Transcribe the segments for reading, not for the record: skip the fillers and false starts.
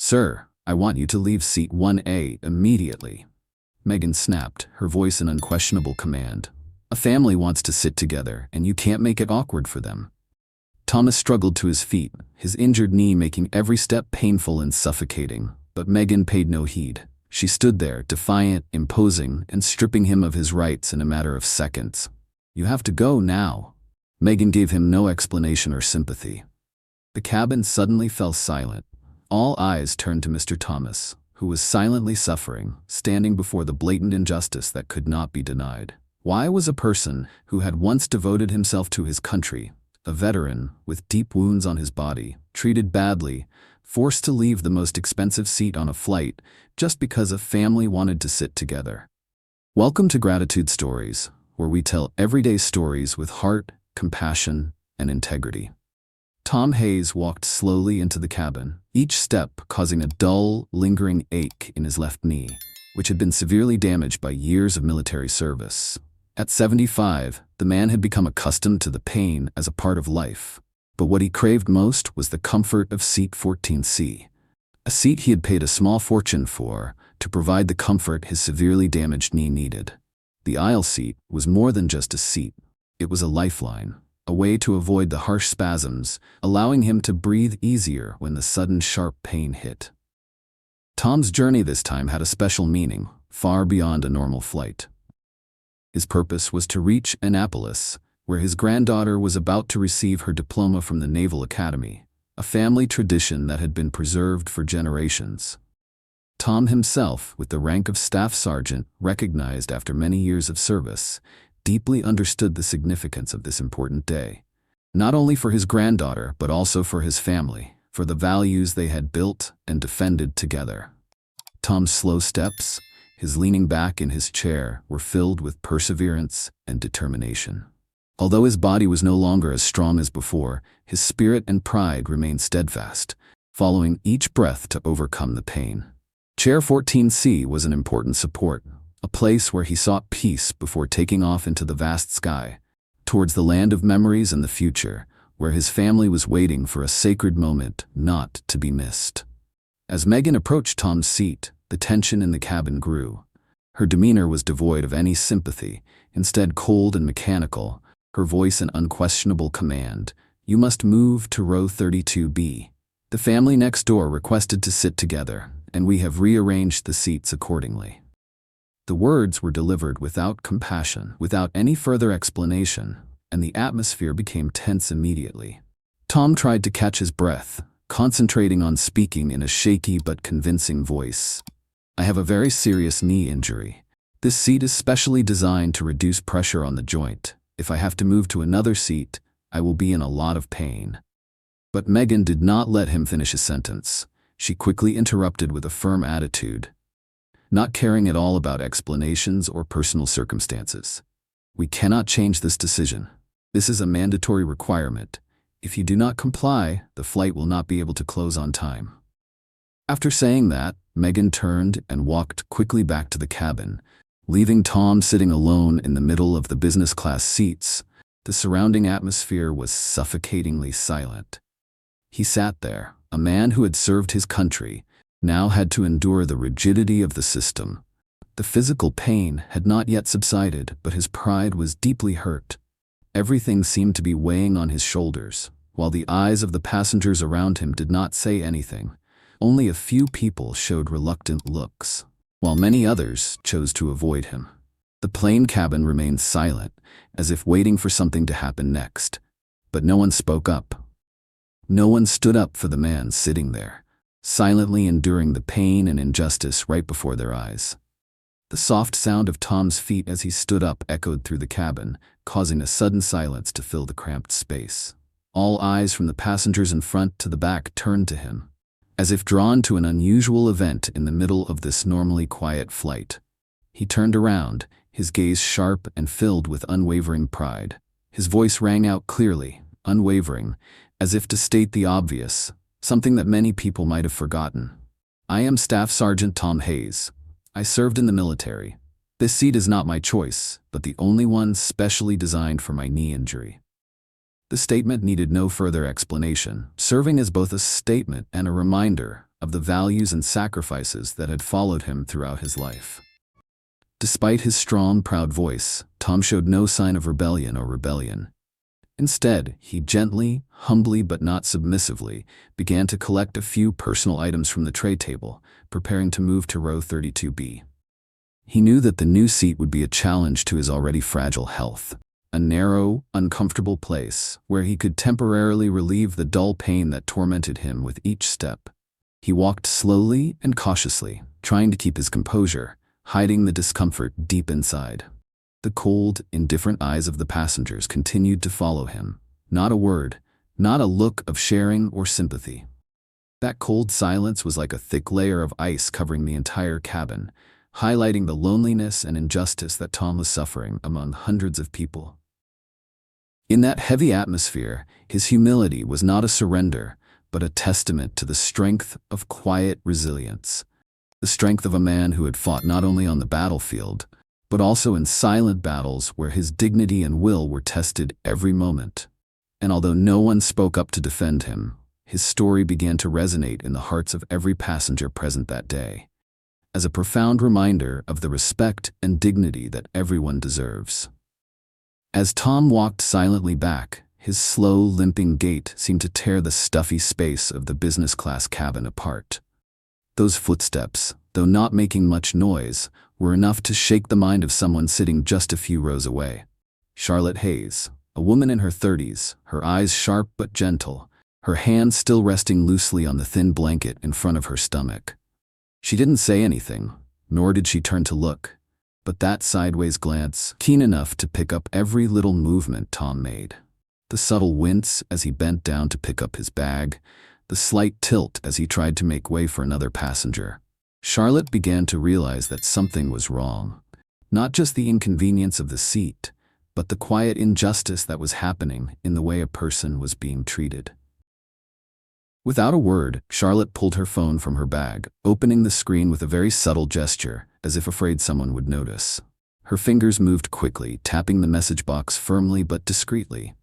"Sir, I want you to leave seat 1A immediately." Megan snapped, her voice an unquestionable command. "A family wants to sit together, and you can't make it awkward for them." Thomas struggled to his feet, his injured knee making every step painful and suffocating, but Megan paid no heed. She stood there, defiant, imposing, and stripping him of his rights in a matter of seconds. "You have to go now." Megan gave him no explanation or sympathy. The cabin suddenly fell silent. All eyes turned to Mr. Thomas, who was silently suffering, standing before the blatant injustice that could not be denied. Why was a person who had once devoted himself to his country, a veteran with deep wounds on his body, treated badly, forced to leave the most expensive seat on a flight just because a family wanted to sit together? Welcome to Gratitude Stories, where we tell everyday stories with heart, compassion, and integrity. Tom Hayes walked slowly into the cabin, each step causing a dull, lingering ache in his left knee, which had been severely damaged by years of military service. At 75, the man had become accustomed to the pain as a part of life. But what he craved most was the comfort of seat 14C, a seat he had paid a small fortune for to provide the comfort his severely damaged knee needed. The aisle seat was more than just a seat. It was a lifeline, a way to avoid the harsh spasms, allowing him to breathe easier when the sudden sharp pain hit. Tom's journey this time had a special meaning, far beyond a normal flight. His purpose was to reach Annapolis, where his granddaughter was about to receive her diploma from the Naval Academy, a family tradition that had been preserved for generations. Tom himself, with the rank of staff sergeant, recognized after many years of service, deeply understood the significance of this important day, not only for his granddaughter but also for his family, for the values they had built and defended together. Tom's slow steps, his leaning back in his chair, were filled with perseverance and determination. Although his body was no longer as strong as before, his spirit and pride remained steadfast, following each breath to overcome the pain. Chair 14C was an important support, a place where he sought peace before taking off into the vast sky, towards the land of memories and the future, where his family was waiting for a sacred moment not to be missed. As Megan approached Tom's seat, the tension in the cabin grew. Her demeanor was devoid of any sympathy, instead cold and mechanical, her voice an unquestionable command. "You must move to row 32B. The family next door requested to sit together, and we have rearranged the seats accordingly." The words were delivered without compassion, without any further explanation, and the atmosphere became tense immediately. Tom tried to catch his breath, concentrating on speaking in a shaky but convincing voice. "I have a very serious knee injury. This seat is specially designed to reduce pressure on the joint. If I have to move to another seat, I will be in a lot of pain." But Megan did not let him finish his sentence. She quickly interrupted with a firm attitude, not caring at all about explanations or personal circumstances. "We cannot change this decision. This is a mandatory requirement. If you do not comply, the flight will not be able to close on time." After saying that, Megan turned and walked quickly back to the cabin, leaving Tom sitting alone in the middle of the business class seats. The surrounding atmosphere was suffocatingly silent. He sat there, a man who had served his country, now had to endure the rigidity of the system. The physical pain had not yet subsided, but his pride was deeply hurt. Everything seemed to be weighing on his shoulders, while the eyes of the passengers around him did not say anything. Only a few people showed reluctant looks, while many others chose to avoid him. The plane cabin remained silent, as if waiting for something to happen next, but no one spoke up. No one stood up for the man sitting there, silently enduring the pain and injustice right before their eyes. The soft sound of Tom's feet as he stood up echoed through the cabin, causing a sudden silence to fill the cramped space. All eyes from the passengers in front to the back turned to him, as if drawn to an unusual event in the middle of this normally quiet flight. He turned around, his gaze sharp and filled with unwavering pride. His voice rang out clearly, unwavering, as if to state the obvious, something that many people might have forgotten. "I am Staff Sergeant Tom Hayes. I served in the military. This seat is not my choice, but the only one specially designed for my knee injury." The statement needed no further explanation, serving as both a statement and a reminder of the values and sacrifices that had followed him throughout his life. Despite his strong, proud voice, Tom showed no sign of rebellion. Instead, he gently, humbly but not submissively, began to collect a few personal items from the tray table, preparing to move to row 32B. He knew that the new seat would be a challenge to his already fragile health, a narrow, uncomfortable place where he could temporarily relieve the dull pain that tormented him with each step. He walked slowly and cautiously, trying to keep his composure, hiding the discomfort deep inside. The cold, indifferent eyes of the passengers continued to follow him. Not a word, not a look of sharing or sympathy. That cold silence was like a thick layer of ice covering the entire cabin, highlighting the loneliness and injustice that Tom was suffering among hundreds of people. In that heavy atmosphere, his humility was not a surrender, but a testament to the strength of quiet resilience. The strength of a man who had fought not only on the battlefield, but also in silent battles where his dignity and will were tested every moment. And although no one spoke up to defend him, his story began to resonate in the hearts of every passenger present that day, as a profound reminder of the respect and dignity that everyone deserves. As Tom walked silently back, his slow, limping gait seemed to tear the stuffy space of the business-class cabin apart. Those footsteps, though not making much noise, were enough to shake the mind of someone sitting just a few rows away. Charlotte Hayes, a woman in her 30s, her eyes sharp but gentle, her hand still resting loosely on the thin blanket in front of her stomach. She didn't say anything, nor did she turn to look, but that sideways glance, keen enough to pick up every little movement Tom made. The subtle wince as he bent down to pick up his bag, the slight tilt as he tried to make way for another passenger. Charlotte began to realize that something was wrong. Not just the inconvenience of the seat, but the quiet injustice that was happening in the way a person was being treated. Without a word, Charlotte pulled her phone from her bag, opening the screen with a very subtle gesture, as if afraid someone would notice. Her fingers moved quickly, tapping the message box firmly but discreetly.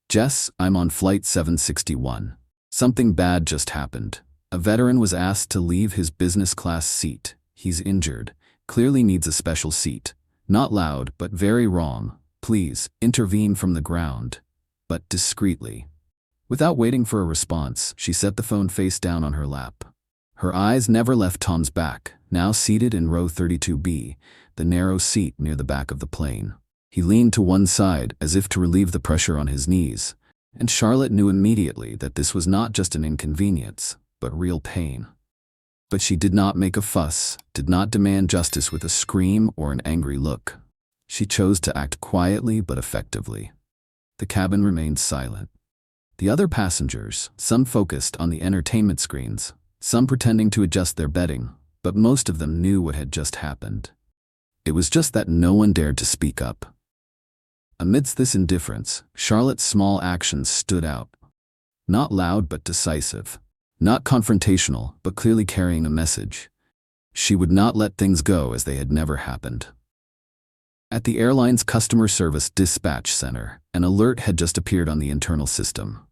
"Jess, I'm on flight 761. Something bad just happened. A veteran was asked to leave his business class seat. He's injured, clearly needs a special seat. Not loud, but very wrong. Please, intervene from the ground." But discreetly. Without waiting for a response, she set the phone face down on her lap. Her eyes never left Tom's back, now seated in row 32B, the narrow seat near the back of the plane. He leaned to one side as if to relieve the pressure on his knees, and Charlotte knew immediately that this was not just an inconvenience, but real pain. But she did not make a fuss, did not demand justice with a scream or an angry look. She chose to act quietly but effectively. The cabin remained silent. The other passengers, some focused on the entertainment screens, some pretending to adjust their bedding, but most of them knew what had just happened. It was just that no one dared to speak up. Amidst this indifference, Charlotte's small actions stood out. Not loud but decisive. Not confrontational, but clearly carrying a message. She would not let things go as they had never happened. At the airline's customer service dispatch center, an alert had just appeared on the internal system.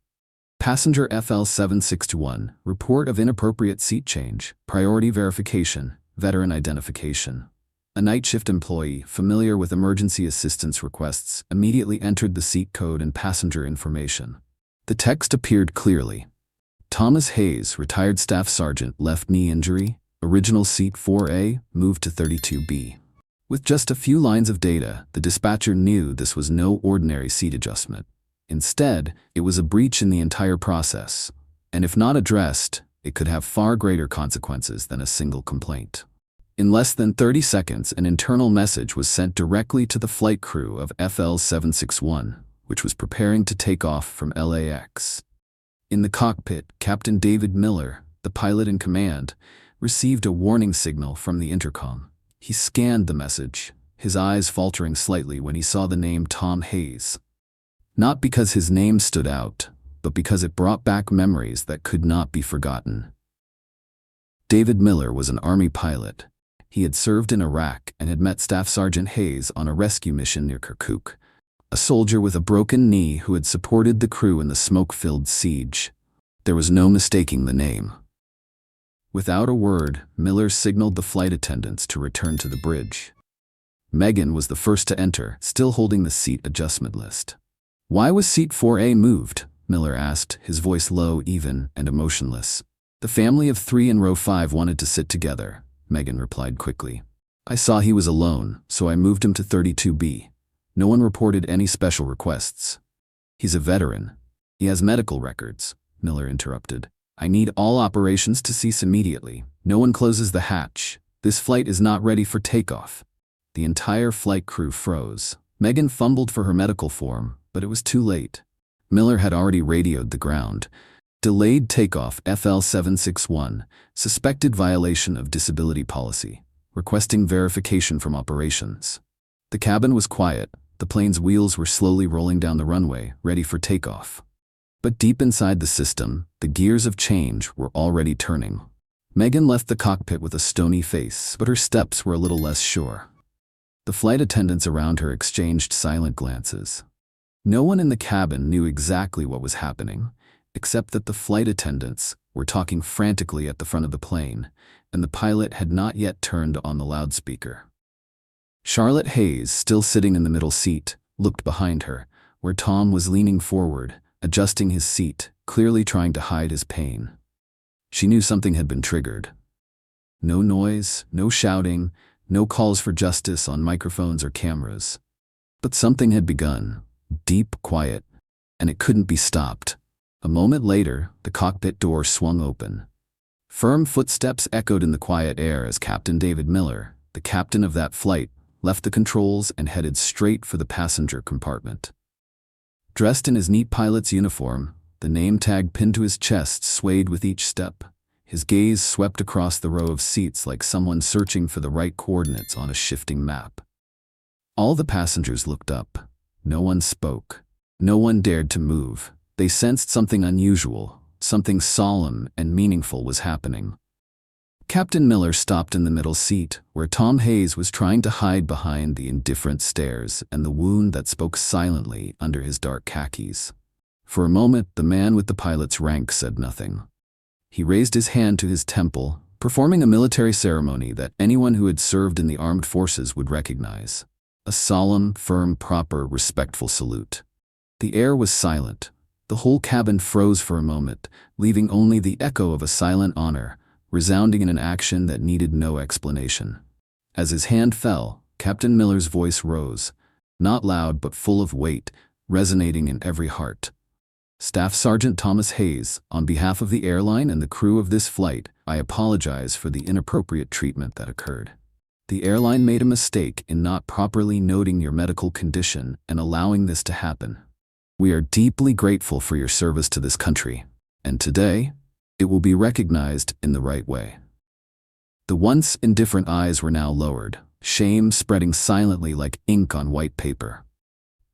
Passenger FL761, report of inappropriate seat change, priority verification, veteran identification. A night shift employee, familiar with emergency assistance requests, immediately entered the seat code and passenger information. The text appeared clearly. Thomas Hayes, retired staff sergeant, left knee injury, original seat 4A, moved to 32B. With just a few lines of data, the dispatcher knew this was no ordinary seat adjustment. Instead, it was a breach in the entire process, and if not addressed, it could have far greater consequences than a single complaint. In less than 30 seconds, an internal message was sent directly to the flight crew of FL761, which was preparing to take off from LAX. In the cockpit, Captain David Miller, the pilot in command, received a warning signal from the intercom. He scanned the message, his eyes faltering slightly when he saw the name Tom Hayes. Not because his name stood out, but because it brought back memories that could not be forgotten. David Miller was an Army pilot. He had served in Iraq and had met Staff Sergeant Hayes on a rescue mission near Kirkuk, a soldier with a broken knee who had supported the crew in the smoke-filled siege. There was no mistaking the name. Without a word, Miller signaled the flight attendants to return to the bridge. Megan was the first to enter, still holding the seat adjustment list. "Why was seat 4A moved?" Miller asked, his voice low, even, and emotionless. "The family of 3 in row 5 wanted to sit together," Megan replied quickly. "I saw he was alone, so I moved him to 32B. No one reported any special requests." "He's a veteran. He has medical records," Miller interrupted. "I need all operations to cease immediately. No one closes the hatch. This flight is not ready for takeoff." The entire flight crew froze. Megan fumbled for her medical form, but it was too late. Miller had already radioed the ground. "Delayed takeoff FL761, suspected violation of disability policy, requesting verification from operations." The cabin was quiet. The plane's wheels were slowly rolling down the runway, ready for takeoff. But deep inside the system, the gears of change were already turning. Megan left the cockpit with a stony face, but her steps were a little less sure. The flight attendants around her exchanged silent glances. No one in the cabin knew exactly what was happening, except that the flight attendants were talking frantically at the front of the plane, and the pilot had not yet turned on the loudspeaker. Charlotte Hayes, still sitting in the middle seat, looked behind her, where Tom was leaning forward, adjusting his seat, clearly trying to hide his pain. She knew something had been triggered. No noise, no shouting, no calls for justice on microphones or cameras. But something had begun, deep, quiet, and it couldn't be stopped. A moment later, the cockpit door swung open. Firm footsteps echoed in the quiet air as Captain David Miller, the captain of that flight, left the controls and headed straight for the passenger compartment. Dressed in his neat pilot's uniform, the name tag pinned to his chest swayed with each step. His gaze swept across the row of seats like someone searching for the right coordinates on a shifting map. All the passengers looked up. No one spoke. No one dared to move. They sensed something unusual, something solemn and meaningful was happening. Captain Miller stopped in the middle seat, where Tom Hayes was trying to hide behind the indifferent stares and the wound that spoke silently under his dark khakis. For a moment, the man with the pilot's rank said nothing. He raised his hand to his temple, performing a military ceremony that anyone who had served in the armed forces would recognize. A solemn, firm, proper, respectful salute. The air was silent. The whole cabin froze for a moment, leaving only the echo of a silent honor, resounding in an action that needed no explanation. As his hand fell, Captain Miller's voice rose, not loud but full of weight, resonating in every heart. "Staff Sergeant Thomas Hayes, on behalf of the airline and the crew of this flight, I apologize for the inappropriate treatment that occurred. The airline made a mistake in not properly noting your medical condition and allowing this to happen. We are deeply grateful for your service to this country, and today, it will be recognized in the right way." The once indifferent eyes were now lowered, shame spreading silently like ink on white paper.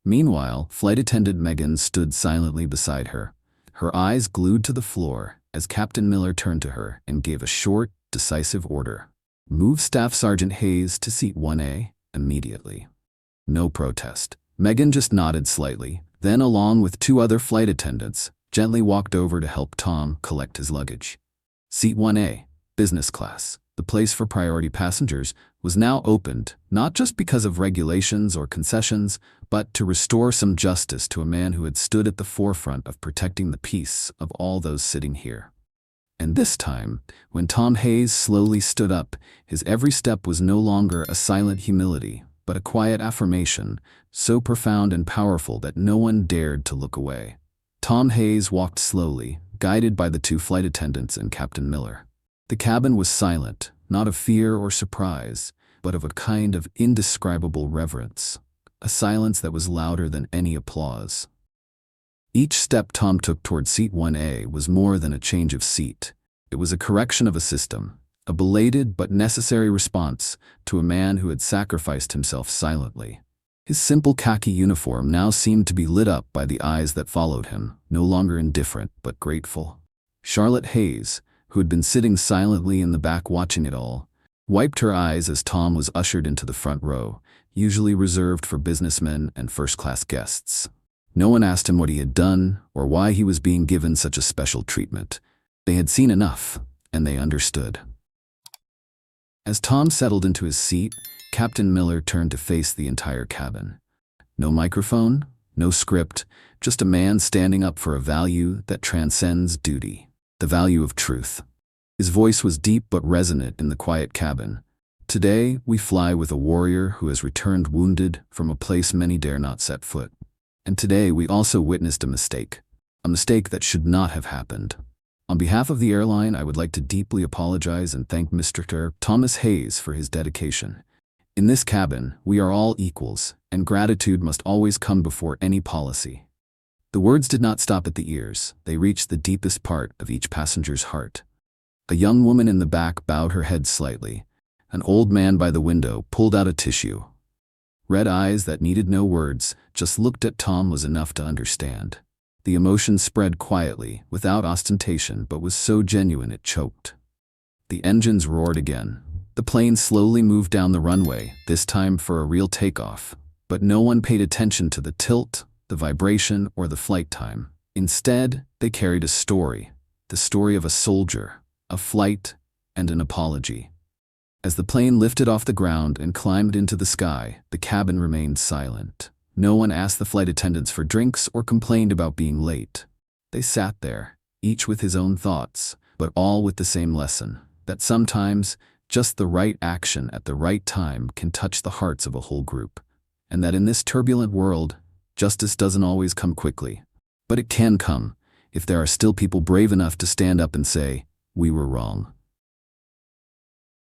Meanwhile, flight attendant Megan stood silently beside her, her eyes glued to the floor as Captain Miller turned to her and gave a short, decisive order. "Move Staff Sergeant Hayes to seat 1A immediately." No protest. Megan just nodded slightly, then along with 2 other flight attendants, gently walked over to help Tom collect his luggage. Seat 1A, business class, the place for priority passengers, was now opened, not just because of regulations or concessions, but to restore some justice to a man who had stood at the forefront of protecting the peace of all those sitting here. And this time, when Tom Hayes slowly stood up, his every step was no longer a silent humility, but a quiet affirmation, so profound and powerful that no one dared to look away. Tom Hayes walked slowly, guided by the 2 flight attendants and Captain Miller. The cabin was silent, not of fear or surprise, but of a kind of indescribable reverence, a silence that was louder than any applause. Each step Tom took toward seat 1A was more than a change of seat. It was a correction of a system, a belated but necessary response to a man who had sacrificed himself silently. His simple khaki uniform now seemed to be lit up by the eyes that followed him, no longer indifferent but grateful. Charlotte Hayes, who had been sitting silently in the back watching it all, wiped her eyes as Tom was ushered into the front row, usually reserved for businessmen and first-class guests. No one asked him what he had done or why he was being given such a special treatment. They had seen enough. and they understood. As Tom settled into his seat, Captain Miller turned to face the entire cabin. No microphone, no script, just a man standing up for a value that transcends duty, the value of truth. His voice was deep but resonant in the quiet cabin. Today, we fly with a warrior who has returned wounded from a place many dare not set foot. And today, we also witnessed a mistake that should not have happened. On behalf of the airline, I would like to deeply apologize and thank Mr. Thomas Hayes for his dedication. In this cabin, we are all equals, and gratitude must always come before any policy. The words did not stop at the ears, they reached the deepest part of each passenger's heart. A young woman in the back bowed her head slightly. An old man by the window pulled out a tissue. Red eyes that needed no words, just looked at Tom was enough to understand. The emotion spread quietly, without ostentation, but was so genuine it choked. The engines roared again. The plane slowly moved down the runway, this time for a real takeoff. But no one paid attention to the tilt, the vibration, or the flight time. Instead, they carried a story. The story of a soldier, a flight, and an apology. As the plane lifted off the ground and climbed into the sky, the cabin remained silent. No one asked the flight attendants for drinks or complained about being late. They sat there, each with his own thoughts, but all with the same lesson, that sometimes just the right action at the right time can touch the hearts of a whole group, and that in this turbulent world, justice doesn't always come quickly. But it can come, if there are still people brave enough to stand up and say, "We were wrong."